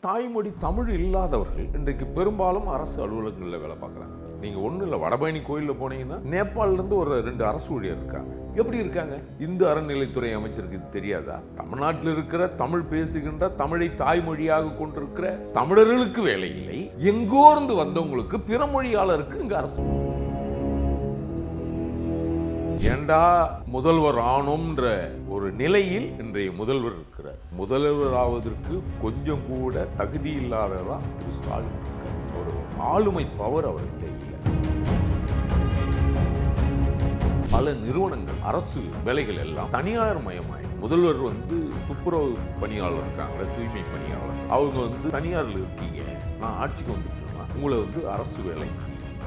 தாய்மொழி தமிழ் இல்லாதவர்கள் இன்றைக்கு பெரும்பாலும் அரசு அலுவலகங்களில் வேலை பார்க்குறாங்க. நீங்கள் ஒன்றும் இல்லை, வடபழனி கோயிலில் போனீங்கன்னா நேபாளிலேருந்து ஒரு 2 அரசு ஊழியர் இருக்காங்க. எப்படி இருக்காங்க? இந்து அறநிலைத்துறை அமைச்சருக்கு இது தெரியாதா? தமிழ்நாட்டில் இருக்கிற தமிழ் பேசுகின்ற, தமிழை தாய்மொழியாக கொண்டிருக்கிற தமிழர்களுக்கு வேலை இல்லை, எங்கோர்ந்து வந்தவங்களுக்கு பிற மொழியாளருக்கு இங்க அரசு. ஏண்டா முதல்வர் ஆனோம்ன்ற ஒரு நிலையில் இன்றைய முதல்வர் இருக்கிறார். முதல்வர் ஆவதற்கு கொஞ்சம் கூட தகுதி இல்லாததான் திரு ஸ்டாலின் இருக்கார். ஒரு ஆளுமை பவர் அவர்கிட்ட இல்லை. பல நிறுவனங்கள், அரசு வேலைகள் எல்லாம் தனியார் மயமாய். முதல்வர் துப்புரவு பணியாளர் இருக்காங்க, தூய்மை பணியாளர், அவங்க தனியார்ல இருக்கீங்க, நான் ஆட்சிக்கு வந்துட்டேன்னா உங்களை அரசு வேலை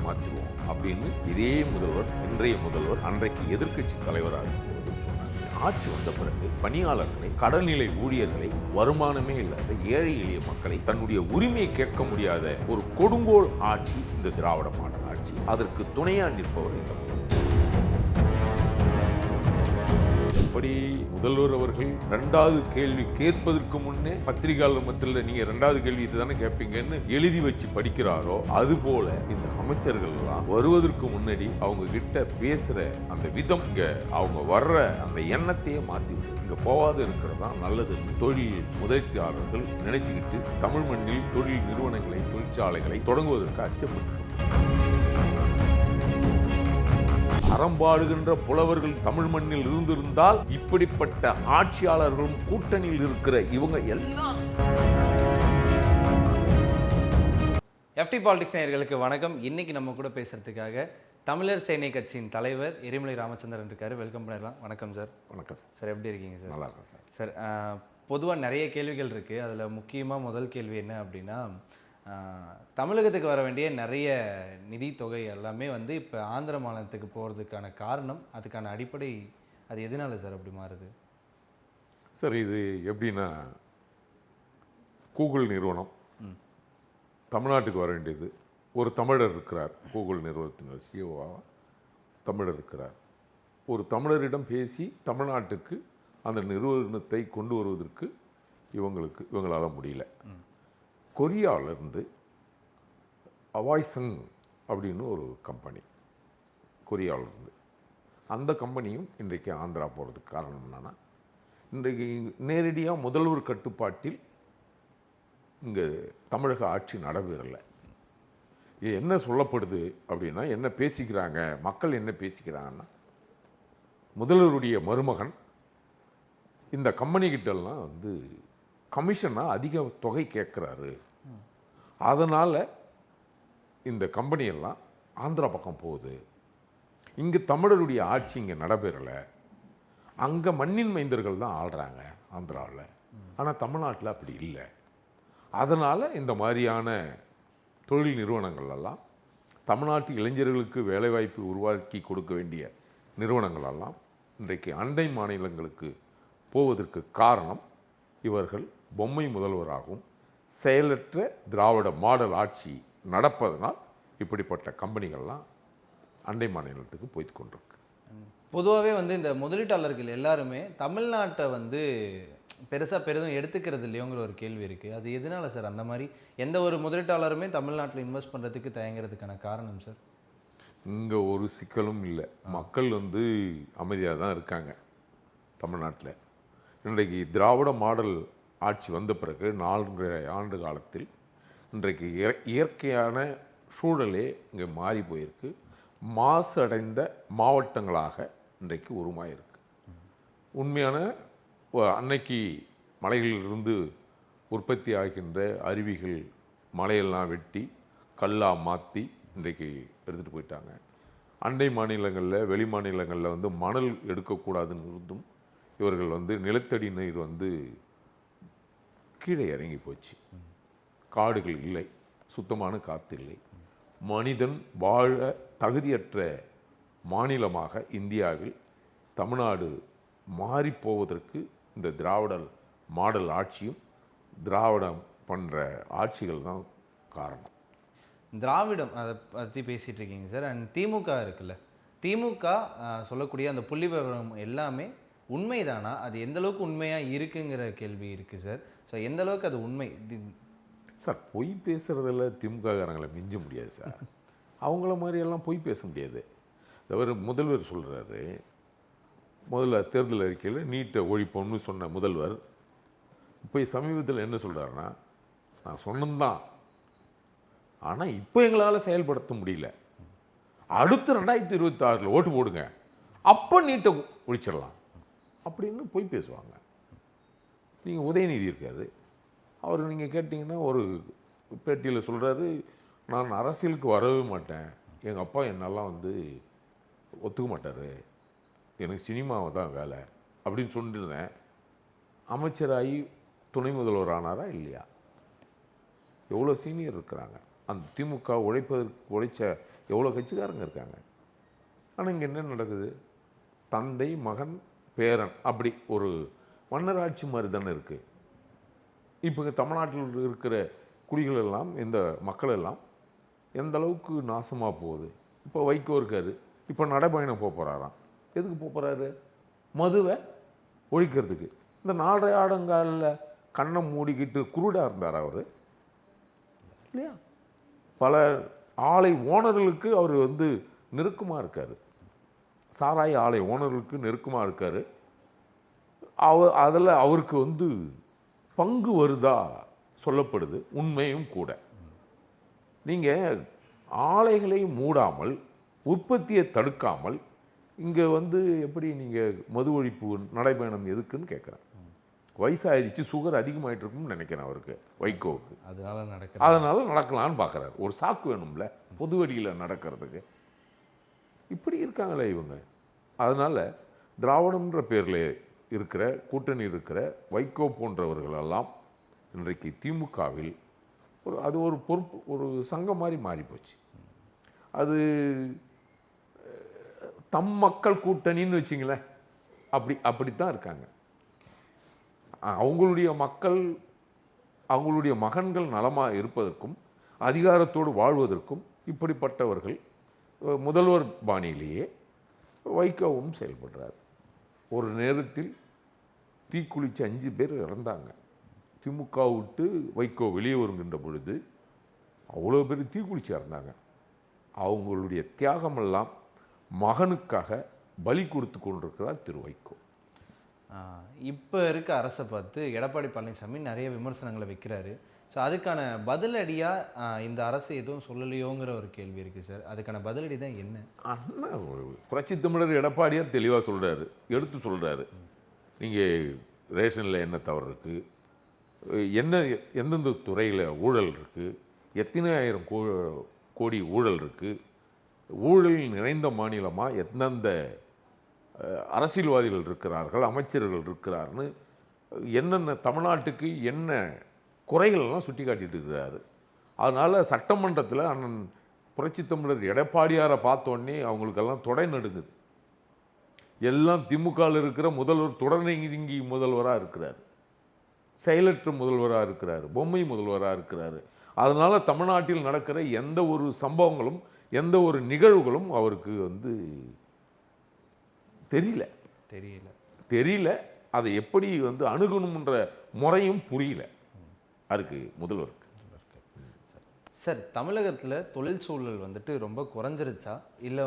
மாற்றுவோம் அப்படின்னு இதே முதல்வர், இன்றைய முதல்வர், அன்றைக்கு எதிர்க்கட்சி தலைவராக இருக்கும்போது சொன்னாங்க. ஆட்சி வந்த பிறகு பணியாளர்களை, கடல்நிலை ஊழியர்களை, வருமானமே இல்லாத ஏழை எளிய மக்களை, தன்னுடைய உரிமையை கேட்க முடியாத ஒரு கொடுங்கோல் ஆட்சி இந்த திராவிட மாடல் ஆட்சி. அதற்கு துணையா நிற்பவர்கள் எப்படி முதல்வர் அவர்கள் 2வது கேள்வி கேட்பதற்கு முன்னே பத்திரிகையாளர் மத்தியில் நீங்க 2வது கேள்வி இதுதானே கேட்பீங்கன்னு எழுதி வச்சு படிக்கிறாரோ, அது போல இந்த அமைச்சர்கள் எல்லாம் வருவதற்கு முன்னாடி அவங்க கிட்ட பேசுற அந்த விதம், இங்க அவங்க வர்ற அந்த எண்ணத்தையே மாத்தி விட்டு இங்க போவாத இருக்கிறதா நல்லதுன்னு தொழில் முதலீட்டாளர்கள் நினைச்சுக்கிட்டு தமிழ் மண்ணில் தொழில் நிறுவனங்களை, தொழிற்சாலைகளை தொடங்குவதற்கு அச்சப்பட்டு அறம்பாடுகின்ற புலவர்கள் தமிழ் மண்ணில் இருந்திருந்தால் இப்படிப்பட்ட ஆட்சியாளர்களும் கூட்டணியில் இருக்கிற இவங்க எல்லாம். FT பாலிடிக்ஸ் நேயர்களுக்கு வணக்கம். இன்னைக்கு நம்ம கூட பேசுறதுக்காக தமிழர் சேனை கட்சியின் தலைவர் எரிமலை ராமச்சந்திரன் இருக்காரு. வெல்கம் பண்ணிடலாம். வணக்கம் சார். வணக்கம் சார். சார் எப்படி இருக்கீங்க சார்? நல்லா இருக்கேன் சார். சார், பொதுவாக நிறைய கேள்விகள் இருக்கு. அதில் முக்கியமாக முதல் கேள்வி என்ன அப்படின்னா, தமிழகத்துக்கு வர வேண்டிய நிறைய நிதி தொகை எல்லாமே இப்போ ஆந்திர மாநிலத்துக்கு போகிறதுக்கான காரணம், அதுக்கான அடிப்படை அது எதனால சார் அப்படி மாறுது? சார், இது எப்படின்னா, கூகுள் நிறுவனம் தமிழ்நாட்டுக்கு வர வேண்டியது. ஒரு தமிழர் இருக்கிறார், கூகுள் நிறுவனத்தின் சிஓவாக தமிழர் இருக்கிறார். ஒரு தமிழரிடம் பேசி தமிழ்நாட்டுக்கு அந்த நிறுவனத்தை கொண்டு வருவதற்கு இவங்களால முடியல. கொரியாவிலிருந்து அவாய்சங் அப்படின்னு ஒரு கம்பெனி, கொரியாவிலிருந்து அந்த கம்பெனியும் இன்றைக்கு ஆந்திரா போகிறதுக்கு காரணம் என்னன்னா, இன்றைக்கு நேரடியாக முதல்வர் கட்டுப்பாட்டில் இங்கே தமிழக ஆட்சி நடைபெறலை. இது என்ன சொல்லப்படுது அப்படின்னா, என்ன பேசிக்கிறாங்க மக்கள், என்ன பேசிக்கிறாங்கன்னா, முதல்வருடைய மருமகன் இந்த கம்பெனிக்கிட்டெல்லாம் கமிஷனாக அதிக தொகை கேட்குறாரு, அதனால் இந்த கம்பெனியெல்லாம் ஆந்திரா பக்கம் போகுது, இங்கே தமிழருடைய ஆட்சி இங்கே நடைபெறலை, அங்கே மண்ணின் மைந்தர்கள் தான் ஆள்றாங்க ஆந்திராவில், ஆனால் தமிழ்நாட்டில் அப்படி இல்லை, அதனால் இந்த மாதிரியான தொழில் நிறுவனங்களெல்லாம், தமிழ்நாட்டு இளைஞர்களுக்கு வேலைவாய்ப்பு உருவாக்கி கொடுக்க வேண்டிய நிறுவனங்களெல்லாம் இன்றைக்கு அண்டை மாநிலங்களுக்கு போவதற்கு காரணம் இவர்கள் பொம்மை முதல்வராகவும் செயலற்ற திராவிட மாடல் ஆட்சி நடப்பதனால் இப்படிப்பட்ட கம்பெனிகள்லாம் அண்டை மாநிலத்துக்கு போய்த்து கொண்டிருக்கு. பொதுவாகவே இந்த முதலீட்டாளர்கள் எல்லாருமே தமிழ்நாட்டை பெருதும் எடுத்துக்கிறது இல்லையோங்கிற ஒரு கேள்வி இருக்குது. அது எதனால சார் அந்த மாதிரி எந்த ஒரு முதலீட்டாளருமே தமிழ்நாட்டில் இன்வெஸ்ட் பண்ணுறதுக்கு தயங்குறதுக்கான காரணம் சார்? இங்கே ஒரு சிக்கலும் இல்லை. மக்கள் அமைதியாக தான் இருக்காங்க தமிழ்நாட்டில். இன்றைக்கு திராவிட மாடல் ஆட்சி வந்த பிறகு 4 ஆண்டு காலத்தில் இன்றைக்கு இயற்கையான சூழலே இங்கே மாறி போயிருக்கு. மாசு அடைந்த மாவட்டங்களாக இன்றைக்கு உருமாயிருக்கு. உண்மையான அன்னைக்கு மலைகளிலிருந்து உற்பத்தி ஆகின்ற அருவிகள் மலையெல்லாம் வெட்டி கல்லாக மாற்றி இன்றைக்கு எடுத்துகிட்டு போயிட்டாங்க. அண்டை மாநிலங்களில், வெளி மாநிலங்களில் மணல் எடுக்கக்கூடாதுன்னு இருந்தும் இவர்கள் நிலத்தடி நீர் கீழே இறங்கி போச்சு. காடுகள் இல்லை, சுத்தமான காற்று இல்லை. மனிதன் வாழ தகுதியற்ற மாநிலமாக இந்தியாவில் தமிழ்நாடு மாறிப்போவதற்கு இந்த திராவிட மாடல் ஆட்சியும் திராவிடம் பண்ணுற ஆட்சிகள் தான் காரணம். திராவிடம் அதை பற்றி பேசிகிட்டு இருக்கீங்க சார். அண்ட் திமுக இருக்குல்ல, திமுக சொல்லக்கூடிய அந்த புள்ளி விவரம் எல்லாமே உண்மைதானா? அது எந்த அளவுக்கு உண்மையாக இருக்குங்கிற கேள்வி இருக்குது சார். ஸோ எந்த அளவுக்கு அது உண்மை? சார் பொய் பேசுகிறதில் திமுககாரங்களை மிஞ்ச முடியாது சார். அவங்கள மாதிரியெல்லாம் பொய் பேச முடியாது. தவிர முதல்வர் சொல்கிறாரு, முதல்ல தேர்தல் அறிக்கையில் நீட்டை ஒழிப்போம்னு சொன்ன முதல்வர் இப்போ சமீபத்தில் என்ன சொல்கிறாருன்னா, நான் சொன்னதுதான், ஆனால் இப்போ எங்களால் செயல்படுத்த முடியல, அடுத்து 2026 ஓட்டு போடுங்க, அப்போ நீட்டை ஒழிச்சிடலாம் அப்படின்னு போய் பேசுவாங்க. நீங்கள் உதயநிதி இருக்காரு, அவர் நீங்கள் கேட்டிங்கன்னா ஒரு பேட்டியில் சொல்கிறாரு, நான் அரசியலுக்கு வரவே மாட்டேன், எங்கள் அப்பா என்னெல்லாம் ஒத்துக்க மாட்டார், எனக்கு சினிமாவை தான் வேலை அப்படின்னு சொல்லியிருந்தேன். அமைச்சராகி துணை முதல்வர் ஆனாரா இல்லையா? எவ்வளோ சீனியர் இருக்கிறாங்க. அந்த திமுக உழைச்ச எவ்வளோ கட்சிக்காரங்க இருக்காங்க. ஆனால் இங்கே என்ன நடக்குது? தந்தை மகன் பேரன் அப்படி ஒரு மன்னராட்சி மாதிரி தானே இருக்குது. இப்போ இங்கே தமிழ்நாட்டில் இருக்கிற குடிகள் எல்லாம், இந்த மக்கள் எல்லாம் எந்த அளவுக்கு நாசமாக போகுது. இப்போ வைகோ இருக்காரு, இப்போ நடைபயணம் போக போகிறாராம். எதுக்கு போக போகிறாரு? மதுவை ஒழிக்கிறதுக்கு. இந்த 4.5 ஆடங்காலில் கண்ணை மூடிக்கிட்டு குருடாக இருந்தார் அவர் இல்லையா? பல ஆலை ஓனர்களுக்கு அவர் நெருக்கமாக இருக்கார், சாராய ஆலை ஓனர்களுக்கு நெருக்கமாக இருக்கார். அதில் அவருக்கு பங்கு வருதா சொல்லப்படுது, உண்மையும் கூட. நீங்கள் ஆலைகளை மூடாமல், உற்பத்தியை தடுக்காமல் இங்கே எப்படி நீங்கள் மது ஒழிப்பு நடைபயணம் எதுக்குன்னு கேட்குறேன். வயசாகிடுச்சு, சுகர் அதிகமாகிட்டு இருக்குன்னு நினைக்கிறேன் அவருக்கு, வைகோவுக்கு. அதனால நடக்கலான்னு பார்க்குறாரு. ஒரு சாக்கு வேணும்ல பொது வழியில் நடக்கிறதுக்கு. இப்படி இருக்காங்களே இவங்க. அதனால் திராவிடம்ன்ற பேரில் இருக்கிற கூட்டணி இருக்கிற வைகோ போன்றவர்களெல்லாம் இன்றைக்கு திமுகவில் அது ஒரு பொறுப்பு, ஒரு சங்கம் மாதிரி மாறிப்போச்சு. அது தம் மக்கள் கூட்டணின்னு வச்சிங்களேன், அப்படித்தான் இருக்காங்க. அவங்களுடைய மக்கள், அவங்களுடைய மகன்கள் நலமாக இருப்பதற்கும் அதிகாரத்தோடு வாழ்வதற்கும் இப்படிப்பட்டவர்கள் முதல்வர் பாணியிலேயே வைகோவும் செயல்படுறார். ஒரு நேரத்தில் தீக்குளிச்சு 5 பேர் இறந்தாங்க. திமுக விட்டு வைகோ வெளியே வருகின்ற பொழுது அவ்வளோ பேர் தீக்குளிச்சு இறந்தாங்க. அவங்களுடைய தியாகமெல்லாம் மகனுக்காக பலி கொடுத்து கொண்டிருக்கிறார் திரு வைகோ. இப்போ இருக்க அரசை பார்த்து எடப்பாடி பழனிசாமி நிறைய விமர்சனங்களை வைக்கிறாரு. ஸோ அதுக்கான பதிலடியாக இந்த அரசு எதுவும் சொல்லலையோங்கிற ஒரு கேள்வி இருக்குது சார். அதுக்கான பதிலடி தான் என்ன? அண்ணா புரட்சி தமிழர் எடப்பாடியார் தெளிவாக சொல்கிறாரு, எடுத்து சொல்கிறாரு. நீங்கள் ரேஷனில் என்ன தவறு இருக்குது, எந்தெந்த துறையில் ஊழல் இருக்குது, எத்தனை ஆயிரம் கோடி ஊழல் இருக்குது, ஊழல் நிறைந்த மாநிலமாக எந்தெந்த அரசியல்வாதிகள் இருக்கிறார்கள், அமைச்சர்கள் இருக்கிறார்னு என்னென்ன தமிழ்நாட்டுக்கு என்ன குறைகள்லாம் சுட்டி காட்டிட்டு இருக்கிறாரு. அதனால் சட்டமன்றத்தில் அண்ணன் புரட்சி தமிழர் எடப்பாடியாரை பார்த்தோன்னே அவங்களுக்கெல்லாம் தொடை நடுங்குது. எல்லாம் திமுகவில் இருக்கிற முதல்வர் தொடர்நெருங்கி முதல்வராக இருக்கிறார், செயலற்ற முதல்வராக இருக்கிறார், பொம்மை முதல்வராக இருக்கிறார். அதனால் தமிழ்நாட்டில் நடக்கிற எந்த ஒரு சம்பவங்களும் எந்த ஒரு நிகழ்வுகளும் அவருக்கு தெரியல. அதை எப்படி அணுகணும்ன்ற முறையும் புரியல அதுக்கு முதல்வருக்கு. சார், தமிழகத்தில் தொழில் சூழல் ரொம்ப குறைஞ்சிருச்சா, இல்லை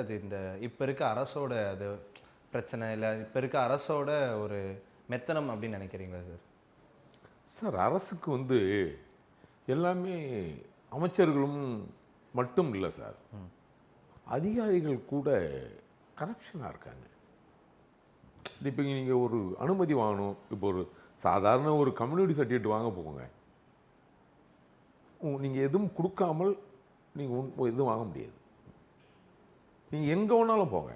அது இந்த இப்போ இருக்க அரசோட அது பிரச்சனை, இல்லை இப்போ இருக்க அரசோட ஒரு மெத்தனம் அப்படின்னு நினைக்கிறீங்களா சார்? சார், அரசுக்கு எல்லாமே அமைச்சர்களும் மட்டும் இல்லை சார், அதிகாரிகள் கூட கரப்ஷனாக இருக்காங்க. இப்போ நீங்கள் ஒரு அனுமதி வாங்கணும், இப்போ ஒரு சாதாரண ஒரு கம்யூனிட்டி சர்டிஃபிகேட் வாங்க போங்க, நீங்கள் எதுவும் கொடுக்காமல் நீங்கள் எதுவும் வாங்க முடியாது. நீங்கள் எங்கே வேணாலும் போங்க,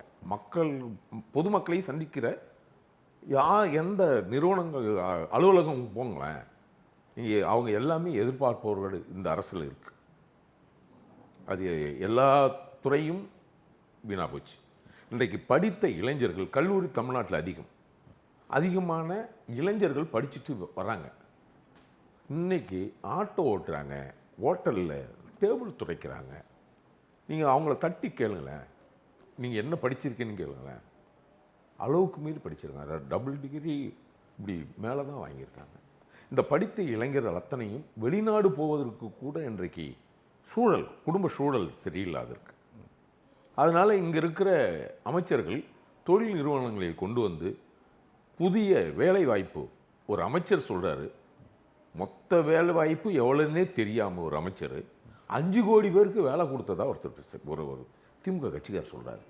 பொதுமக்களையும் சந்திக்கிற எந்த நிறுவனங்கள் அலுவலகம் போங்களேன், நீங்கள் அவங்க எல்லாமே எதிர்பார்ப்பவர்கள் இந்த அரசில் இருக்குது. அது எல்லா துறையும் வீணாக போச்சு. இன்றைக்கு படித்த இளைஞர்கள் கல்லூரி தமிழ்நாட்டில் அதிகமான இளைஞர்கள் படிச்சுட்டு வராங்க. இன்றைக்கி ஆட்டோ ஓட்டுறாங்க, ஹோட்டலில் டேபிள் துடைக்கிறாங்க. நீங்கள் அவங்கள தட்டி கேளுங்களேன், நீங்கள் என்ன படிச்சிருக்கீன்னு கேளுங்களேன், அளவுக்கு மீறி படிச்சிருக்காங்க. டபுள் டிகிரி இப்படி மேலே தான் வாங்கியிருக்காங்க. இந்த படித்த இளைஞர்கள் அத்தனையும் வெளிநாடு போவதற்கு கூட இன்றைக்கு சூழல், குடும்ப சூழல் சரியில்லாத இருக்கு. அதனால இங்க இருக்கிற அமைச்சர்கள் தொழில் நிறுவனங்களை கொண்டு வந்து புதிய வேலை வாய்ப்பு, ஒரு அமைச்சர் சொல்றாரு, மொத்த வேலை வாய்ப்பு எவ்வளவுன்னே தெரியாம ஒரு அமைச்சர் 5 கோடி பேருக்கு வேலை கொடுத்ததா ஒருத்தர் ஒரு திமுக கட்சிக்காரர் சொல்றாரு.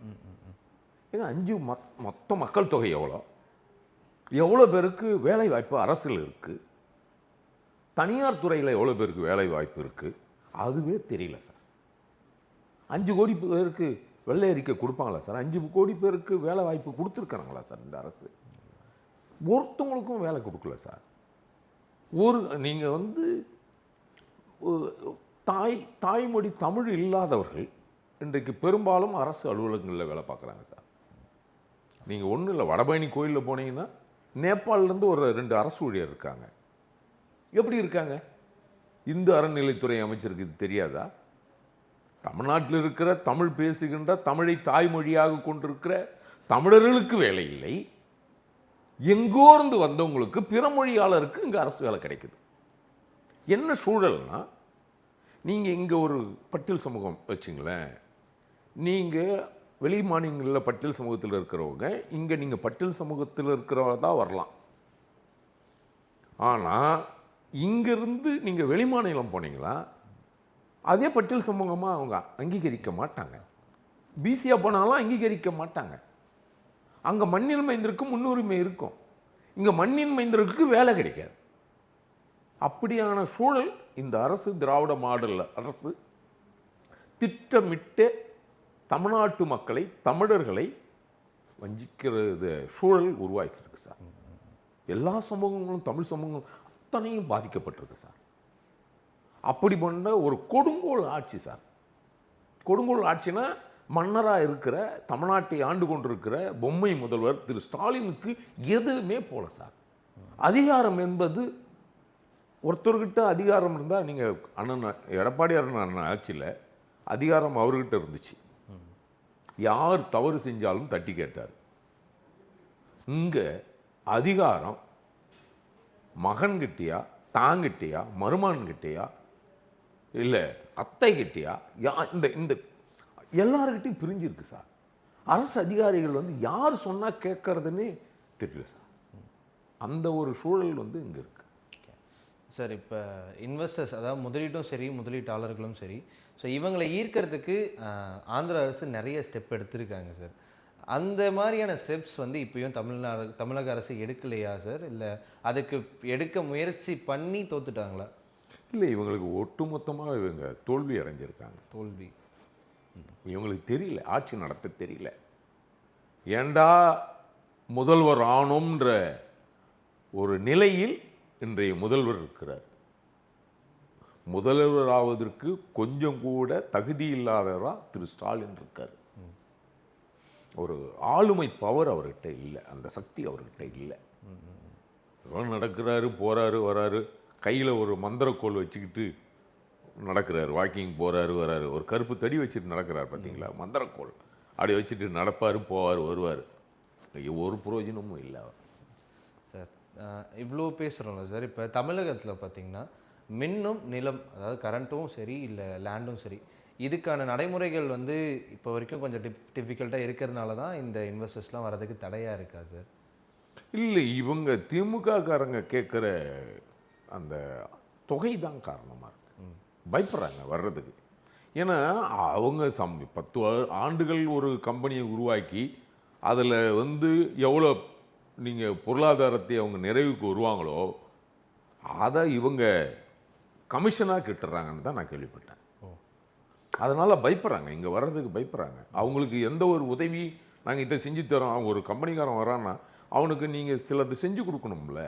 ஏங்க 5 மொத்த மக்கள் தொகை எவ்வளோ பேருக்கு வேலை வாய்ப்பு அரசில் இருக்கு, தனியார் துறையில் எவ்வளோ பேருக்கு வேலை வாய்ப்பு இருக்கு, அதுவே தெரியல சார். 5 கோடி பேருக்கு வெள்ளை அறிக்கை கொடுப்பாங்களா சார்? 5 கோடி பேருக்கு வேலை வாய்ப்பு கொடுத்துருக்காங்களா சார் இந்த அரசு? ஒருத்தவங்களுக்கும் வேலை கொடுக்கல சார். நீங்கள் வந்து தாய்மொழி தமிழ் இல்லாதவர்கள் இன்றைக்கு பெரும்பாலும் அரசு அலுவலகங்களில் வேலை பார்க்குறாங்க சார். நீங்கள் ஒன்றும் இல்லை, வடபழனி கோயிலில் போனீங்கன்னா நேபாளிலேருந்து ஒரு 2 அரசு ஊழியர் இருக்காங்க. எப்படி இருக்காங்க? இந்து அறநிலைத்துறை அமைச்சருக்கு இது தெரியாதா? தமிழ்நாட்டில் இருக்கிற தமிழ் பேசுகின்ற, தமிழை தாய்மொழியாக கொண்டிருக்கிற தமிழர்களுக்கு வேலை இல்லை, எங்கோர்ந்து வந்தவங்களுக்கு பிற மொழியாளருக்கு இங்கே அரசு வேலை கிடைக்குது. என்ன சூழல்னா, நீங்கள் இங்கே ஒரு பட்டியல் சமூகம் வச்சுங்களேன், நீங்கள் வெளி மாநிலங்களில் பட்டியல் சமூகத்தில் இருக்கிறவங்க இங்கே நீங்கள் பட்டியல் சமூகத்தில் இருக்கிறவங்க தான் வரலாம். ஆனால் இங்கிருந்து நீங்கள் வெளி மாநிலம் போனீங்களா அதே பட்டியல் சமூகமாக அவங்க அங்கீகரிக்க மாட்டாங்க. பிசியாக போனாலும் அங்கீகரிக்க மாட்டாங்க. அங்கே மண்ணின் மைந்தருக்கு முன்னுரிமை இருக்கும், இங்கே மண்ணின் மைந்தருக்கு வேலை கிடைக்காது. அப்படியான சூழல் இந்த அரசு, திராவிட மாடல் அரசு திட்டமிட்டு தமிழ்நாட்டு மக்களை, தமிழர்களை வஞ்சிக்கிறது சூழல் உருவாக்கியிருக்கு சார். எல்லா சமூகங்களும், தமிழ் சமூகங்களும் அத்தனையும் பாதிக்கப்பட்டிருக்கு சார். அப்படி பண்ண ஒரு கொடுங்கோல் ஆட்சி சார். கொடுங்கோல் ஆட்சினா மன்னராக இருக்கிற, தமிழ்நாட்டை ஆண்டு கொண்டிருக்கிற பொம்மை முதல்வர் திரு ஸ்டாலினுக்கு எதுவுமே போல சார். அதிகாரம் என்பது ஒருத்தர்கிட்ட அதிகாரம் இருந்தால், நீங்கள் அண்ணன் எடப்பாடியார் அண்ணன் ஆட்சியில் அதிகாரம் அவர்கிட்ட இருந்துச்சு, யார் தவறு செஞ்சாலும் தட்டி கேட்டார். இங்கே அதிகாரம் மகன்கிட்டயா, தாங்கிட்டயா, மருமான்கிட்டயா, இல்லை அத்தை கிட்டயா, இந்த எல்லாருக்கிட்டையும் பிரிஞ்சிருக்கு சார். அரசு அதிகாரிகள் வந்து யார் சொன்னால் கேட்கறதுன்னு தெரியல சார். அந்த ஒரு சூழல் வந்து இங்கே இருக்கு சார். இப்போ இன்வெஸ்டர்ஸ், அதாவது முதலீட்டும் சரி, முதலீட்டாளர்களும் சரி, ஸோ இவங்களை ஈர்க்கிறதுக்கு ஆந்திர அரசு நிறைய ஸ்டெப் எடுத்திருக்காங்க சார். அந்த மாதிரியான ஸ்டெப்ஸ் வந்து இப்பயும் தமிழக அரசு எடுக்கலையா சார்? இல்லை அதுக்கு எடுக்க முயற்சி பண்ணி தோத்துட்டாங்களா? இல்லை, இவங்களுக்கு ஒட்டுமொத்தமாக இவங்க தோல்வி அடைஞ்சிருக்காங்க. தோல்வி இவங்களுக்கு தெரியல, ஆட்சி நடத்த தெரியல. ஏண்டா முதல்வர் ஆனோம்ன்ற ஒரு நிலையில் இன்றைய முதல்வர் இருக்கிறார். முதல்வர் ஆவதற்கு கொஞ்சம் கூட தகுதி இல்லாதவரா திரு ஸ்டாலின் இருக்கார். ஒரு ஆளுமை பவர் அவர்கிட்ட இல்லை, அந்த சக்தி அவர்கிட்ட இல்லை. நடக்கிறாரு, போறாரு, வராரு, கையில் ஒரு மந்திரக்கோள் வச்சுக்கிட்டு நடக்கிறாரு, வாக்கிங் போறாரு, வராரு, ஒரு கருப்பு தடி வச்சுட்டு நடக்கிறார் பார்த்தீங்களா, மந்திரக்கோள் அப்படி வச்சுட்டு நடப்பார், போவார், வருவார். ஒரு பிரயோஜனமும் இல்லை சார். இவ்வளோ பேசுகிறோம்ல சார், இப்போ தமிழகத்தில் பார்த்தீங்கன்னா மின்னும் நிலம், அதாவது கரண்ட்டும் சரி, இல்லை லேண்டும் சரி, இதுக்கான நடைமுறைகள் வந்து இப்போ வரைக்கும் கொஞ்சம் டிஃபிகல்ட்டாக இருக்கிறதுனால தான் இந்த இன்வெஸ்டர்ஸ்லாம் வர்றதுக்கு தடையாக இருக்கா சார்? இல்லை, இவங்க திமுக காரங்க கேட்குற அந்த தொகை தான் காரணமாக இருக்கு. பயப்படுறாங்க வர்றதுக்கு. ஏன்னா அவங்க 10 ஆண்டுகள் ஒரு கம்பெனியை உருவாக்கி அதில் வந்து எவ்வளோ நீங்கள் பொருளாதாரத்தை அவங்க நிறைவுக்கு வருவாங்களோ அதை இவங்க கமிஷனாக கிட்டுறாங்கன்னு தான் நான் கேள்விப்பட்டேன். அதனால் பயப்படுறாங்க, இங்கே வர்றதுக்கு பயப்படுறாங்க. அவங்களுக்கு எந்த ஒரு உதவி நாங்கள் இதை செஞ்சு தரோம், அவங்க ஒரு கம்பெனிக்காரன் வரான்னா அவனுக்கு நீங்கள் சிலது செஞ்சு கொடுக்கணும்ல,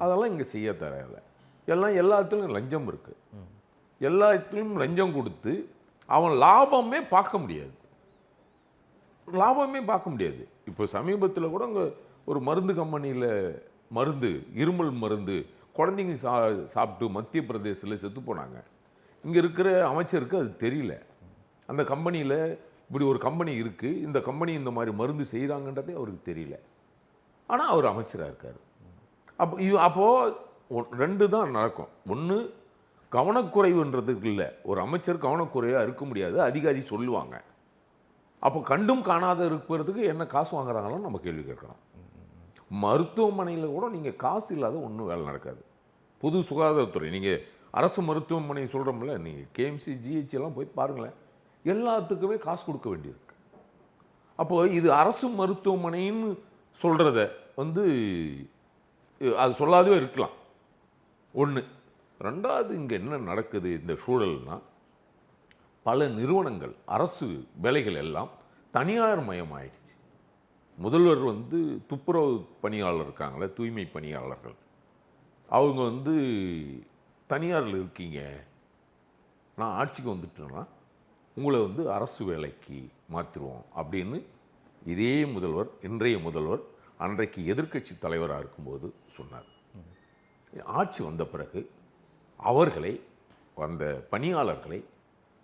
அதெல்லாம் இங்கே செய்ய தரல. எல்லாத்துலையும் லஞ்சம் இருக்குது. எல்லாத்துலையும் லஞ்சம் கொடுத்து அவன் லாபமே பார்க்க முடியாது. இப்போ சமீபத்தில் கூட அங்கே ஒரு மருந்து கம்பெனியில் இருமல் மருந்து குழந்தைங்க சாப்பிட்டு மத்திய பிரதேசத்தில் செத்து போனாங்க. இங்கே இருக்கிற அமைச்சருக்கு அது தெரியல. அந்த கம்பெனியில் இப்படி ஒரு கம்பெனி இருக்குது, இந்த கம்பெனி இந்த மாதிரி மருந்து செய்கிறாங்கன்றதே அவருக்கு தெரியல. ஆனால் அவர் அமைச்சராக இருக்கார். அப்போது ரெண்டு தான் நடக்கும். ஒன்று கவனக்குறைவுன்றதுக்கு இல்லை, ஒரு அமைச்சர் கவனக்குறைவாக இருக்க முடியாது, அதிகாரி சொல்லுவாங்க. அப்போ கண்டும் காணாத இருக்கிறதுக்கு என்ன காசு வாங்குறாங்களோ நம்ம கேள்வி கேட்குறோம். மருத்துவமனையில் கூட நீங்கள் காசு இல்லாத ஒன்றும் வேலை நடக்காது. பொது சுகாதாரத்துறை, நீங்கள் அரசு மருத்துவமனை சொல்கிறோம்ல, நீங்கள் கேஎம்சி ஜிஹெச் எல்லாம் போய் பாருங்களேன், எல்லாத்துக்குமே காசு கொடுக்க வேண்டியிருக்கு. அப்போது இது அரசு மருத்துவமனைன்னு சொல்கிறத அது சொல்லாதவே இருக்கலாம். ஒன்று. ரெண்டாவது, இங்கே என்ன நடக்குது இந்த சூழல்னா, பல நிறுவனங்கள், அரசு வேலைகள் எல்லாம் தனியார் மயமாயிடுச்சு. முதல்வர் துப்புரவு பணியாளர் இருக்காங்களே, தூய்மை பணியாளர்கள், அவங்க தனியாரில் இருக்கீங்க, நான் ஆட்சிக்கு வந்துட்டேன்னா உங்களை அரசு வேலைக்கு மாற்றிடுவோம் அப்படின்னு இதே முதல்வர், இன்றைய முதல்வர், அன்றைக்கு எதிர்க்கட்சி தலைவராக இருக்கும்போது சொன்னார். ஆட்சி வந்த பிறகு அவர்களை, அந்த பணியாளர்களை,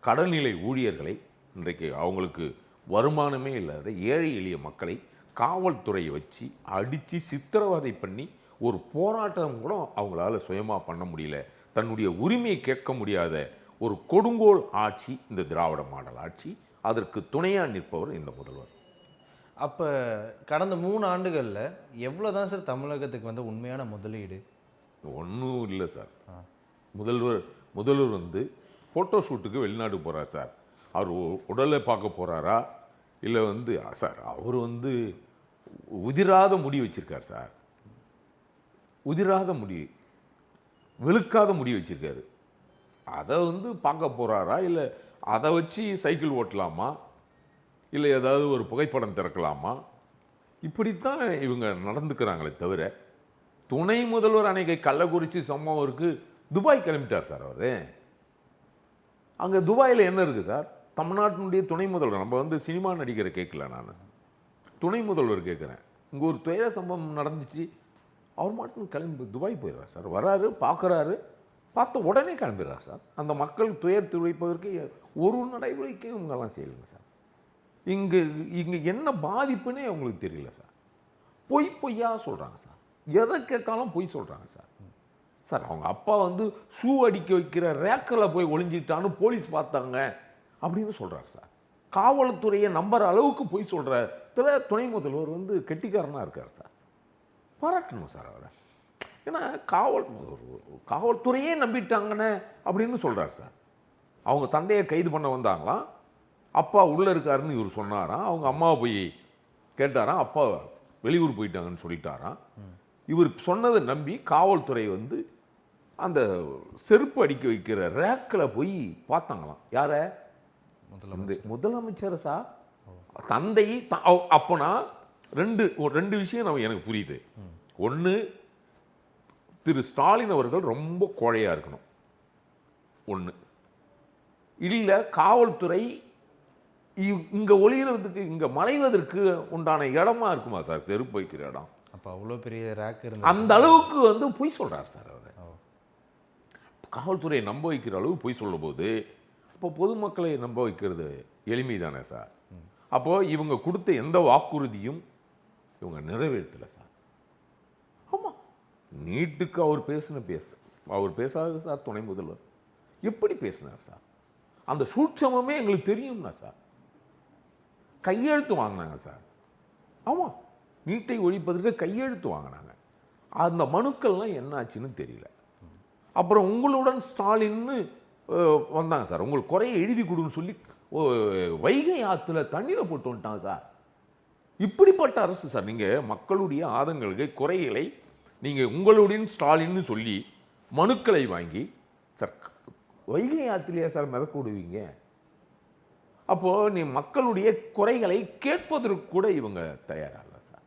கடல்நிலை ஊழியர்களை, இன்றைக்கு அவங்களுக்கு வருமானமே இல்லாத ஏழை எளிய மக்களை காவல்துறையை வச்சு அடித்து சித்திரவதை பண்ணி ஒரு போராட்டம் கூட அவங்களால சுயமாக பண்ண முடியல, தன்னுடைய உரிமையை கேட்க முடியாத ஒரு கொடுங்கோல் ஆட்சி இந்த திராவிட மாடல் ஆட்சி. அதற்கு துணையாக நிற்பவர் இந்த முதல்வர். அப்போ கடந்த 3 ஆண்டுகளில் எவ்வளோ தான் சார் தமிழகத்துக்கு உண்மையான முதலீடு? ஒன்றும் இல்லை சார். முதல்வர் ஃபோட்டோ ஷூட்டுக்கு வெளிநாடு போகிறார் சார். அவர் உடலை பார்க்க போகிறாரா இல்லை சார், அவர் உதிராத முடி வச்சிருக்கார் சார், உதிராத முடி, வெளுக்காத முடி வச்சிருக்காரு. அதை பார்க்க போகிறாரா, இல்லை அதை வச்சு சைக்கிள் ஓட்டலாமா, இல்லை ஏதாவது ஒரு புகைப்படம் திறக்கலாமா, இப்படித்தான் இவங்க நடந்துக்கிறாங்களே தவிர, துணை முதல்வர் அன்னைக்கு கள்ளக்குறிச்சி சம்பவம் இருக்கு, துபாய் கிளம்பிட்டார் சார். அவர் அங்கே துபாயில் என்ன இருக்குது சார்? தமிழ்நாட்டினுடைய துணை முதல்வர், நம்ம சினிமா நடிகரை கேட்கல, நான் துணை முதல்வர் கேட்குறேன். இங்கே ஒரு துயர சம்பவம் நடந்துச்சு, அவர் மட்டும் கிளம்பி துபாய் போயிடுறார் சார். வராரு, பார்க்குறாரு, பார்த்த உடனே கிளம்பிடுறார் சார். அந்த மக்கள் துயர் துடைப்பதற்கு ஒரு நடைமுறைக்கும் இவங்கெல்லாம் செய்யலைங்க சார். இங்கே என்ன பாதிப்புன்னே அவங்களுக்கு தெரியல சார். பொய்யா சொல்கிறாங்க சார், எதை கேட்டாலும் பொய் சொல்கிறாங்க சார். சார், அவங்க அப்பா ஷூ அடிக்க வைக்கிற ரேக்கில் போய் ஒளிஞ்சிட்டான்னு போலீஸ் பார்த்தாங்க அப்படின்னு சொல்கிறார் சார். காவல்துறையை நம்புற அளவுக்கு பொய் சொல்கிற துணை முதல்வர் கெட்டிக்காரனாக இருக்கார் சார். பாராட்டணும் சார் அவரை. ஏன்னா காவல்துறையே நம்பிட்டாங்கன்னு அப்படின்னு சொல்கிறார் சார். அவங்க தந்தையை கைது பண்ண வந்தாங்களாம், அப்பா உள்ளே இருக்காருன்னு இவர் சொன்னாராம். அவங்க அம்மாவை போய் கேட்டாராம், அப்பா வெளியூர் போயிட்டாங்கன்னு சொல்லிட்டாராம். இவர் சொன்னதை நம்பி காவல்துறை அந்த செருப்பு அடிக்க வைக்கிற ரேக்கில் போய் பார்த்தாங்களாம். யார? முதலமைச்சர் சார். தந்தை அப்போனா ரெண்டு விஷயம் எனக்கு புரியுது. ஒன்று, திரு ஸ்டாலின் அவர்கள் ரொம்ப கோழையாக இருக்கணும். ஒன்று இல்லை, காவல்துறை இங்கே ஒளிகிறதுக்கு, இங்கே மறைவதற்கு உண்டான இடமா இருக்குமா சார் செருப்பு வைக்கிற இடம்? அப்போ அவ்வளோ பெரிய ரேக் இருந்து அந்த அளவுக்கு பொய் சொல்கிறார் சார் அவர். காவல்துறையை நம்ப வைக்கிற அளவு பொய் சொல்லும் போது, அப்போ பொதுமக்களை நம்ப வைக்கிறது எளிமை தானே சார். அப்போது இவங்க கொடுத்த எந்த வாக்குறுதியும் இவங்க நிறைவேற்றலை சார். ஆமாம், நீட்டுக்கு அவர் அவர் பேசாத சார் துணை முதல்வர் எப்படி பேசினார் சார்? அந்த சூட்சமே எங்களுக்கு தெரியும்னா சார். கையெழுத்து வாங்கினாங்க சார். ஆமாம், நீட்டை ஒழிப்பதற்கு கையெழுத்து வாங்கினாங்க. அந்த மனுக்கள்லாம் என்ன ஆச்சுன்னு தெரியல. அப்புறம் உங்களுடன் ஸ்டாலின்னு வந்தாங்க சார், உங்களுக்கு குறைய எழுதி கொடுன்னு சொல்லி வைகை ஆற்றுல தண்ணீரை போட்டு வந்துட்டாங்க சார். இப்படிப்பட்ட அரசு சார். நீங்கள் மக்களுடைய ஆதங்களுக்கு குறைகளை நீங்கள் உங்களுடன் ஸ்டாலின்னு சொல்லி மனுக்களை வாங்கி சார் வைகை ஆற்றிலேயே சார் மிதக்க விடுவீங்க. அப்போது நீ மக்களுடைய குறைகளை கேட்பதற்கு கூட இவங்க தயாராகல சார்.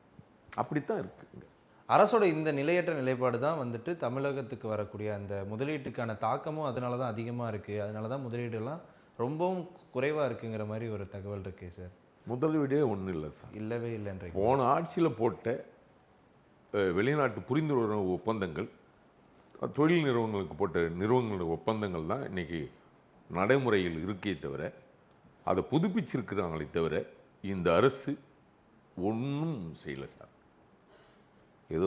அப்படித்தான் இருக்குங்க. அரசோட இந்த நிலையற்ற நிலைப்பாடு தான் தமிழகத்துக்கு வரக்கூடிய அந்த முதலீட்டுக்கான தாக்கமும் அதனால தான் அதிகமாக இருக்குது. அதனால தான் முதலீடுலாம் ரொம்பவும் குறைவாக இருக்குங்கிற மாதிரி ஒரு தகவல் இருக்கு சார். முதலீடே ஒன்றும் இல்லை சார். இல்லவே இல்லைன்ற போன ஆட்சியில் போட்ட வெளிநாட்டு புரிந்துணர்வு ஒப்பந்தங்கள், தொழில் நிறுவனங்களுக்கு போட்ட நிறுவனங்களோட ஒப்பந்தங்கள் தான் இன்றைக்கி நடைமுறையில் இருக்கே தவிர, அதை புதுப்பிச்சிருக்கிறாங்களே தவிர இந்த அரசு ஒன்றும் செய்யலை சார். இது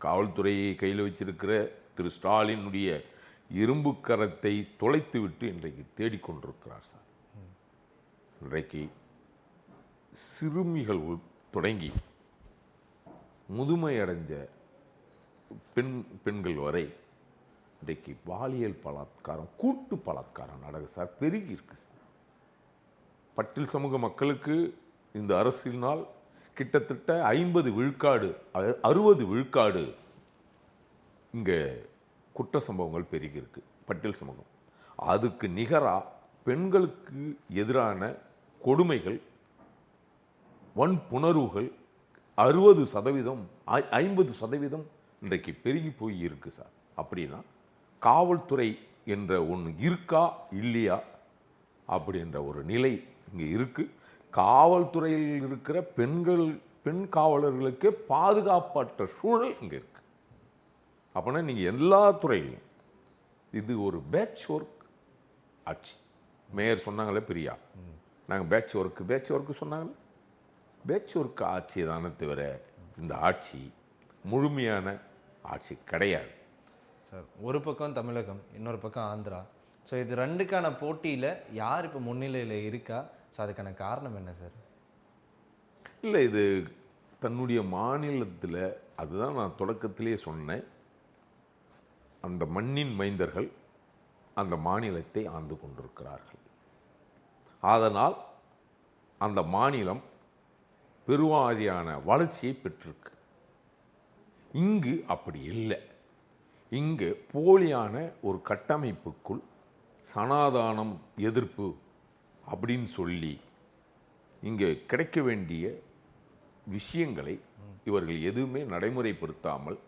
காவல்துறையை கையில் வச்சிருக்கிற திரு ஸ்டாலினுடைய இரும்பு கரத்தை தொலைத்துவிட்டு இன்றைக்கு தேடிக்கொண்டிருக்கிறார் சார். இன்றைக்கு சிறுமிகள் தொடங்கி முதுமை அடைஞ்ச பெண்கள் வரை இன்றைக்கு பாலியல் பலாத்காரம், கூட்டு பலாத்காரம் நடக்குது சார், பெருகி இருக்கு சார். பட்டியல் சமூக மக்களுக்கு இந்த அரசினால் கிட்டத்தட்ட 50 விழுக்காடு 60 விழுக்காடு இங்கே குற்ற சம்பவங்கள் பெருகி இருக்கு பட்டியல் சமூகம். அதுக்கு நிகராக பெண்களுக்கு எதிரான கொடுமைகள், வன்புணர்வுகள் 60%, 50% இன்றைக்கு பெருகி போய் இருக்கு சார். அப்படின்னா காவல்துறை என்ற ஒன்று இருக்கா இல்லையா அப்படின்ற ஒரு நிலை இங்கே இருக்கு. காவல்துறையில் இருக்கிற பெண் காவலர்களுக்கே பாதுகாப்பற்ற சூழல் இங்கே இருக்கு. அப்படின்னா நீங்கள் எல்லா துறையிலையும் இது ஒரு பேட்ச் ஒர்க் ஆட்சி. மேயர் சொன்னாங்களே பிரியா, நாங்கள் பேட்ச் ஒர்க்கு சொன்னாங்களே, பேட்ச் ஒர்க் ஆட்சி தானே தவிர இந்த ஆட்சி முழுமையான ஆட்சி கிடையாது சார். ஒரு பக்கம் தமிழகம், இன்னொரு பக்கம் ஆந்திரா. ஸோ இது ரெண்டுக்கான போட்டியில் யார் இப்போ முன்னிலையில் இருக்கா? ஸோ அதுக்கான காரணம் என்ன சார்? இல்லை, இது தன்னுடைய மாநிலத்தில், அதுதான் நான் தொடக்கத்திலே சொன்னேன், அந்த மண்ணின் மைந்தர்கள் அந்த மாநிலத்தை ஆண்டு கொண்டிருக்கிறார்கள். அதனால் அந்த மாநிலம் பெருவாரியான வளர்ச்சியை பெற்றிருக்கு. இங்கு அப்படி இல்லை. இங்கு போலியான ஒரு கட்டமைப்புக்குள் சனாதானம் எதிர்ப்பு அப்படின்னு சொல்லி இங்கே கிடைக்க வேண்டிய விஷயங்களை இவர்கள் எதுவுமே நடைமுறைப்படுத்தாமல்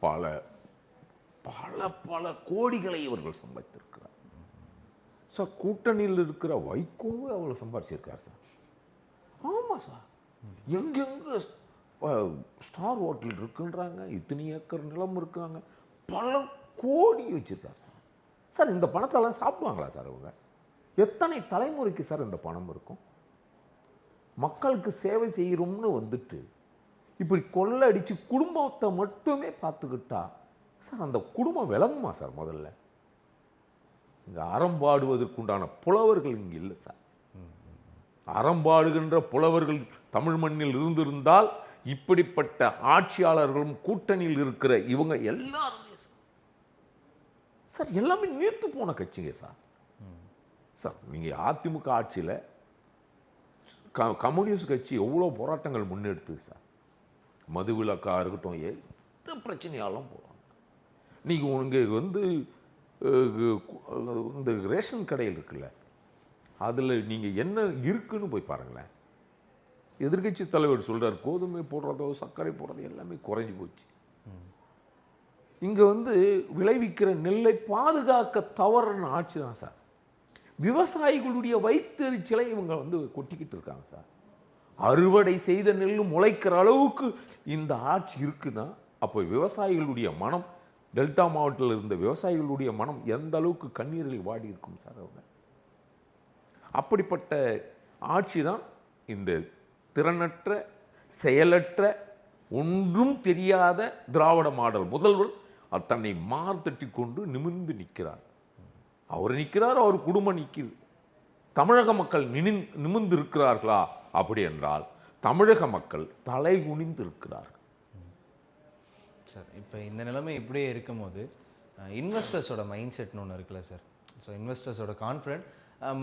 பல பல பல கோடிகளை இவர்கள் சம்பாதித்திருக்கிறார் சார். கூட்டணியில் இருக்கிற வைகோவே அவ்வளோ சம்பாதிச்சிருக்கார் சார். ஆமாம் சார், எங்கெங்க ஸ்டார் ஹோட்டல் இருக்குன்றாங்க, இத்தனை ஏக்கர் நிலம் இருக்காங்க, பல கோடி வச்சிருக்கார் சார். சார் இந்த பணத்தெல்லாம் சாப்பிடுவாங்களா சார் அவங்க? எத்தனை தலைமுறைக்கு சார் இந்த பணம் இருக்கும்? மக்களுக்கு சேவை செய்கிறோம்னு வந்துட்டு இப்படி கொள்ளடிச்சு குடும்பத்தை மட்டுமே பார்த்துக்கிட்டா சார் அந்த குடும்பம் விளங்குமா சார்? முதல்ல இங்கே அறம்பாடுவதற்குண்டான புலவர்கள் இங்கே இல்லை சார். அறம்பாடுகின்ற புலவர்கள் தமிழ் மண்ணில் இருந்திருந்தால் இப்படிப்பட்ட ஆட்சியாளர்களும் கூட்டணியில் இருக்கிற இவங்க எல்லாருமே சார் எல்லாமே நீர்த்து போன கட்சிங்க சார். சார் நீங்கள் அதிமுக ஆட்சியில் கம்யூனிஸ்ட் கட்சி எவ்வளோ போராட்டங்கள் முன்னெடுத்துது சார். மதுவிலக்காக இருக்கட்டும், எந்த பிரச்சனையாலும் போகிறாங்க. நீங்கள் உங்களுக்கு இந்த ரேஷன் கடையில் இருக்குல்ல, அதில் நீங்கள் என்ன இருக்குன்னு போய் பாருங்களேன். எதிர்கட்சி தலைவர் சொல்கிறார், கோதுமை போடுறதோ சர்க்கரை போடுறதோ எல்லாமே குறைஞ்சி போச்சு. இங்கே விளைவிக்கிற நெல்லை பாதுகாக்க தவறுன ஆட்சி தான் சார். விவசாயிகளுடைய வயிற்றெரிச்சலை இவங்க கொட்டிக்கிட்டு இருக்காங்க சார். அறுவடை செய்த நெல் முளைக்கிற அளவுக்கு இந்த ஆட்சி இருக்குன்னா அப்போ விவசாயிகளுடைய மனம், டெல்டா மாவட்டத்தில் இருந்த விவசாயிகளுடைய மனம் எந்த அளவுக்கு கண்ணீரில் வாடி இருக்கும் சார் அவங்க. அப்படிப்பட்ட ஆட்சி தான் இந்த திறனற்ற, செயலற்ற, ஒன்றும் தெரியாத திராவிட மாடல் முதல்வர் தன்னை மார்த்தட்டி கொண்டு நிமிர்ந்து நிற்கிறார். அவர் நிற்கிறார், அவர் குடும்பம் நிற்குது. தமிழக மக்கள் நிமிர்ந்து இருக்கிறார்களா அப்படி என்றால் தமிழக மக்கள் தலை குனிந்து இருக்கிறார்கள் சார். இப்போ இந்த நிலைமை இப்படியே இருக்கும்போது இன்வெஸ்டர்ஸோட மைண்ட் செட்னு ஒன்று இருக்குல்ல சார். ஸோ இன்வெஸ்டர்ஸோட கான்ஃபிடென்ட்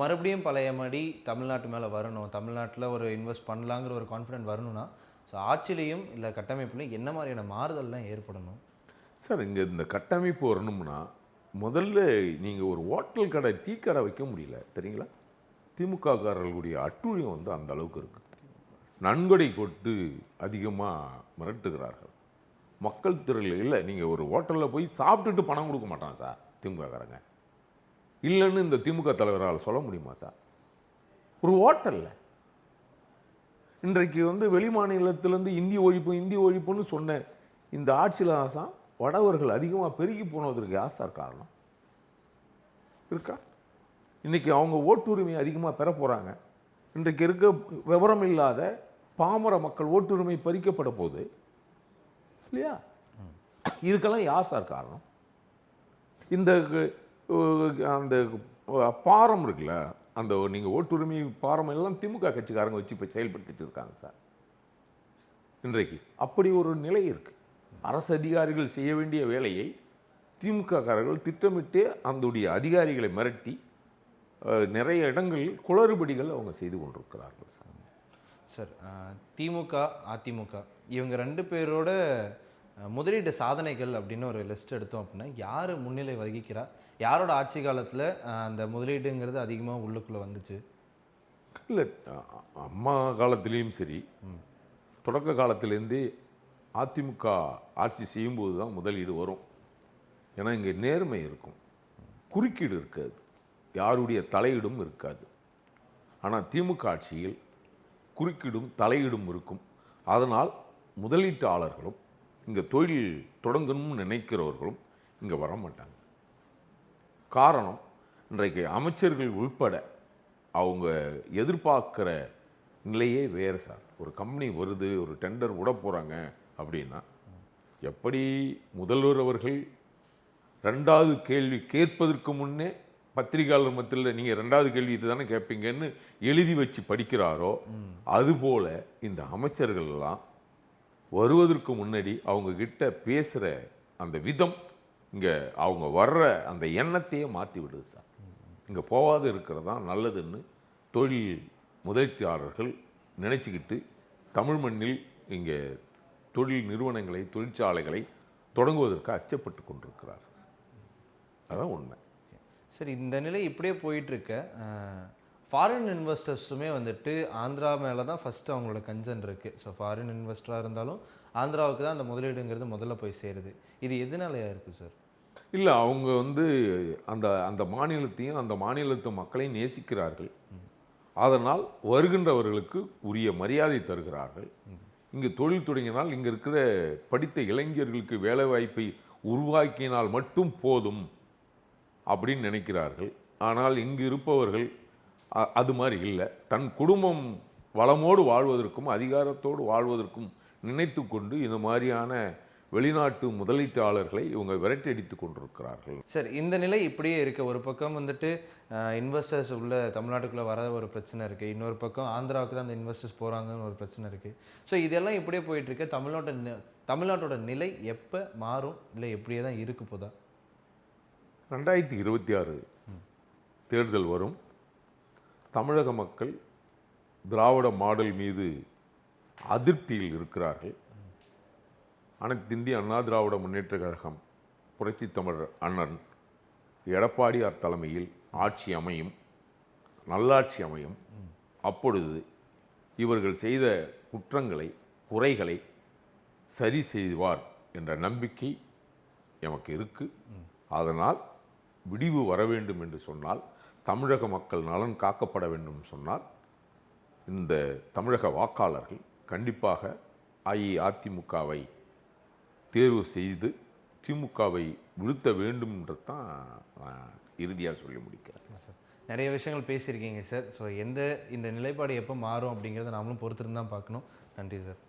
மறுபடியும் பழைய மாதிரி தமிழ்நாட்டு மேலே வரணும், தமிழ்நாட்டில் ஒரு இன்வெஸ்ட் பண்ணலாங்கிற ஒரு கான்ஃபிடென்ட் வரணும்னா ஸோ ஆட்சிலையும் இல்லை கட்டமைப்புலையும் என்ன மாதிரியான மாறுதல்லாம் ஏற்படணும் சார்? இங்கே இந்த கட்டமைப்பு வரணும்னா முதல்ல நீங்கள் ஒரு ஹோட்டல் கடை, டீ கடை வைக்க முடியல தெரியுங்களா? திமுககாரர்களுடைய அட்டூழியம் அந்த அளவுக்கு இருக்குது. நன்கொடை கொட்டு அதிகமாக மிரட்டுகிறார்கள். மக்கள் திரள் இல்லை. நீங்கள் ஒரு ஹோட்டலில் போய் சாப்பிட்டுட்டு பணம் கொடுக்க மாட்டான் சார் திமுககாரங்க. இல்லைன்னு இந்த திமுக தலைவரால் சொல்ல முடியுமா சார்? ஒரு ஹோட்டலில் இன்றைக்கு வெளி மாநிலத்திலேருந்து இந்தி ஒழிப்புன்னு சொன்ன இந்த ஆட்சியில் தான் வடவர்கள் அதிகமாக பெருகி போனதற்கு யார் சார் காரணம் இருக்கா? இன்றைக்கி அவங்க ஓட்டுரிமை அதிகமாக பெற போகிறாங்க. இன்றைக்கு இருக்க விவரம் இல்லாத பாமர மக்கள் ஓட்டுரிமை பறிக்கப்பட போகுது இல்லையா? இதுக்கெல்லாம் யார் சார் காரணம்? இந்த அந்த பாரம் இருக்குல்ல, அந்த நீங்கள் ஓட்டுரிமை பாரம் எல்லாம் திமுக கட்சிக்காரங்க வச்சு இப்போ செயல்படுத்திட்டு இருக்காங்க சார். இன்றைக்கு அப்படி ஒரு நிலை இருக்கு. அரசு அதிகாரிகள் செய்ய வேண்டிய வேலையை திமுக காரர்கள் திட்டமிட்டு அந்த அதிகாரிகளை மிரட்டி நிறைய இடங்களில் குளறுபடிகள் அவங்க செய்து கொண்டிருக்கிறார்கள் சார். சார், திமுக அதிமுக இவங்க 2 பேரோட முதலீட்டு சாதனைகள் அப்படின்னு ஒரு லிஸ்ட் எடுத்தோம் அப்படின்னா யார் முன்னிலை வகிக்கிறா? யாரோட ஆட்சி காலத்தில் அந்த முதலீடுங்கிறது அதிகமாக உள்ளுக்குள்ளே வந்துச்சு? இல்லை, அம்மா காலத்திலையும் சரி, தொடக்க காலத்திலேருந்தே அதிமுக ஆட்சி செய்யும்போது தான் முதலீடு வரும். ஏன்னா இங்கே நேர்மை இருக்கும், குறுக்கீடு இருக்காது, யாருடைய தலையீடும் இருக்காது. ஆனால் திமுக ஆட்சியில் குறுக்கீடும் தலையீடும் இருக்கும். அதனால் முதலீட்டாளர்களும் இங்கே தொழில் தொடங்கணும்னு நினைக்கிறவர்களும் இங்கே வர மாட்டாங்க. காரணம், இன்றைக்கு அமைச்சர்கள் உள்பட அவங்க எதிர்பார்க்குற நிலையே வேறு சார். ஒரு கம்பெனி வருது, ஒரு டெண்டர் விட போகிறாங்க அப்படின்னா, எப்படி முதல்வர் அவர்கள் 2வது கேள்வி கேட்பதற்கு முன்னே பத்திரிகையாளர் மத்தியில் நீங்கள் 2வது கேள்வி இது தானே கேட்பீங்கன்னு எழுதி வச்சு படிக்கிறாரோ, அதுபோல இந்த அமைச்சர்கள் எல்லாம் வருவதற்கு முன்னாடி அவங்க கிட்ட பேசுகிற அந்த விதம் இங்கே அவங்க வர்ற அந்த எண்ணத்தையே மாற்றி விடுது சார். இங்கே போகாது இருக்கிறது தான் நல்லதுன்னு தொழில் முதலீட்டாளர்கள் நினச்சிக்கிட்டு தமிழ் மண்ணில் இங்கே தொழில் நிறுவனங்களை, தொழிற்சாலைகளை தொடங்குவதற்கு அச்சப்பட்டு கொண்டிருக்கிறார்கள். அதான் உண்மை. சரி, இந்த நிலை இப்படியே போயிட்டுருக்க ஃபாரின் இன்வெஸ்டர்ஸுமே வந்துட்டு ஆந்திரா மேலே தான் ஃபஸ்ட்டு அவங்களோட கன்சர்ன் இருக்குது. ஸோ ஃபாரின் இன்வெஸ்டராக இருந்தாலும் ஆந்திராவுக்கு தான் அந்த முதலீடுங்கிறது முதல்ல போய் சேருது. இது எதனாலயா இருக்குது சார்? இல்லை, அவங்க அந்த அந்த மாநிலத்தையும் அந்த மாநிலத்து மக்களையும் நேசிக்கிறார்கள். அதனால் வருகின்றவர்களுக்கு உரிய மரியாதை தருகிறார்கள். இங்கு தொழில் தொடங்கினால் இங்கே இருக்கிற படித்த இளைஞர்களுக்கு வேலை வாய்ப்பை உருவாக்கினால் மட்டும் போதும் அப்படின்னு நினைக்கிறார்கள். ஆனால் இங்கு இருப்பவர்கள் அது மாதிரி இல்லை. தன் குடும்பம் வளமோடு வாழ்வதற்கும் அதிகாரத்தோடு வாழ்வதற்கும் நினைத்து கொண்டு இந்த மாதிரியான வெளிநாட்டு முதலீட்டாளர்களை இவங்க விரட்டடித்து கொண்டிருக்கிறார்கள். சார், இந்த நிலை இப்படியே இருக்க, ஒரு பக்கம் வந்துட்டு இன்வெஸ்டர்ஸ் உள்ள தமிழ்நாட்டுக்குள்ளே வர ஒரு பிரச்சனை இருக்குது, இன்னொரு பக்கம் ஆந்திராவுக்கு தான் அந்த இன்வெஸ்டர்ஸ் போகிறாங்கன்னு ஒரு பிரச்சனை இருக்குது. ஸோ இதெல்லாம் இப்படியே போயிட்டுருக்க, தமிழ்நாட்டோட நிலை எப்போ மாறும், இல்லை எப்படியே தான் இருக்கு போதா? 2026 தேர்தல் வரும். தமிழக மக்கள் திராவிட மாடல் மீது அதிருப்தியில் இருக்கிறார்கள். அனைத்து இந்திய அண்ணா திராவிட முன்னேற்ற கழகம், புரட்சி தமிழர் அண்ணன் எடப்பாடியார் தலைமையில் ஆட்சி அமையும், நல்லாட்சி அமையும். அப்பொழுது இவர்கள் செய்த குற்றங்களை, குறைகளை சரி செய்வார் என்ற நம்பிக்கை எமக்கு இருக்கு. அதனால் விடிவு வர வேண்டும் என்று சொன்னால், தமிழக மக்கள் நலன் காக்கப்பட வேண்டும் சொன்னால், இந்த தமிழக வாக்காளர்கள் கண்டிப்பாக அஇஅதிமுகவை தேர்வு செய்து திமுகவை வீழ்த்த வேண்டும் என்று தான் இறுதியாக சொல்லி முடிக்கிறேன். சார், நிறைய விஷயங்கள் பேசியிருக்கீங்க சார். ஸோ இந்த நிலைப்பாடு எப்போ மாறும் அப்படிங்கிறத நாமளும் பொறுத்திருந்து தான் பார்க்கணும். நன்றி சார்.